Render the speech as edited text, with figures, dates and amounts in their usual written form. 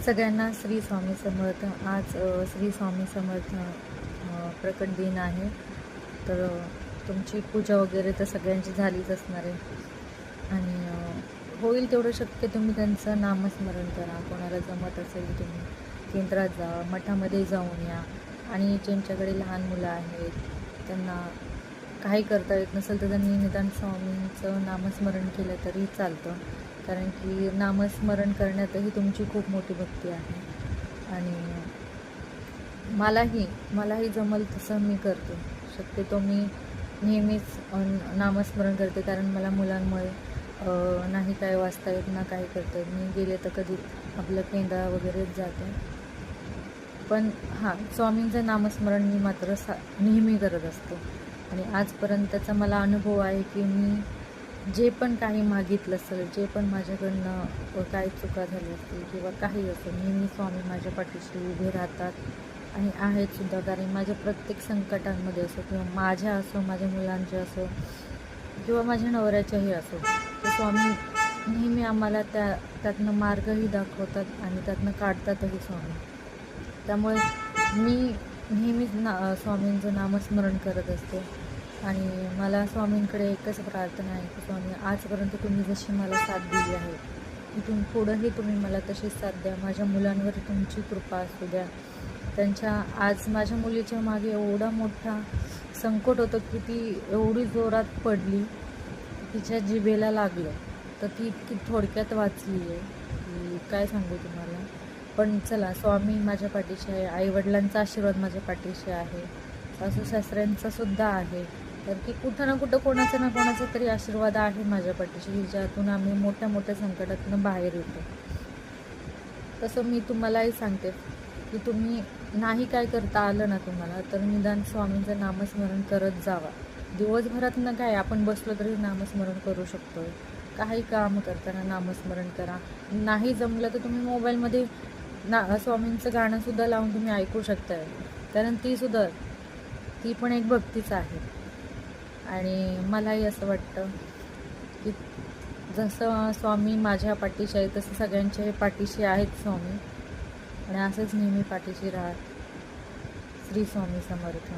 सगळ्यांना श्री स्वामी समर्थ. आज श्री स्वामी समर्थ प्रकट दिन आहे. तर तुमची पूजा वगैरे तर सगळ्यांची झालीच असणार आहे आणि होईल तेवढं शक्य तुम्ही त्यांचं नामस्मरण करा. कोणाला जमत असेल तुम्ही केंद्रात जा, मठामध्ये जाऊन या. आणि ज्यांच्याकडे लहान मुलं आहेत त्यांना काही करता येत नसेल तर त्यांनी निदान स्वामींचं नामस्मरण केलं तरी चालतं, कारण की नामस्मरण करण्यातही तुमची खूप मोठी भक्ती आहे. आणि मलाही जमल तसं मी करते. शक्यतो मी नेहमीच नामस्मरण करते, कारण मला मुलांमुळे नाही काय वाचता येत ना काही करता येत. मी गेले तर कधी आपलं केंद्रा वगैरेच जाते. पण हां, स्वामींचं नामस्मरण मी मात्र नेहमी करत असते. आणि आजपर्यंतचा मला अनुभव आहे की मी जे पण काही मागितलं असेल, जे पण माझ्याकडनं काही चुका झाली असतील किंवा काही असेल, नेहमी स्वामी माझ्या पाठीशी उभे राहतात आणि आहेतसुद्धा. कारण माझ्या प्रत्येक संकटांमध्ये असो किंवा माझ्या असो, माझ्या मुलांच्या असो किंवा माझ्या नवऱ्याच्याही असो, ते स्वामी नेहमी आम्हाला त्यातनं मार्गही दाखवतात आणि त्यातनं काढतातही स्वामी. त्यामुळे मी नेहमीच स्वामींचं नामस्मरण करत असते. आणि मला स्वामींकडे एकच प्रार्थना आहे की स्वामी, आजपर्यंत तुम्ही जशी मला साथ दिली आहे, इथून पुढंही तुम्ही मला तशीच साथ द्या. माझ्या मुलांवर तुमची कृपा असू द्या. आज माझ्या मुलीच्या मागे एवढा मोठा संकट होतं की ती एवढी जोरात पडली, तिच्या जिभेला लागलं, तर ती इतकी थोडक्यात वाचली आहे की काय सांगू तुम्हाला. पण चला, स्वामी माझ्या पाठीशी आहे, आईवडिलांचा आशीर्वाद माझ्या पाठीशी आहे, सासू सासऱ्यांचा सुद्धा आहे. तर की कुठं ना कुठं कोणाचा ना कोणाचा तरी आशीर्वाद आहे माझ्या पाठीशी, ज्यातून आम्ही मोठ्या मोठ्या संकटातून बाहेर येतो. तसं मी तुम्हालाही सांगते की तुम्ही नाही काय करता आलं ना तुम्हाला, तर निदान स्वामींचं नामस्मरण करत जावा. दिवसभरातनं काय आपण बसलो तरी नामस्मरण करू शकतो. काही काम करताना नामस्मरण करा. नाही जमलं तर तुम्ही मोबाईलमध्ये स्वामींचं गाणंसुद्धा लावून तुम्ही ऐकू शकताय, कारण ती पण एक भक्तीच आहे. आणि मलाही असं वाटतं की जसं स्वामी माझ्या पाठीशी आहे तसं सगळ्यांच्या पाठीशी आहेत स्वामी. आणि असंच नेहमी पाठीशी राहा. श्री स्वामी समर्थ.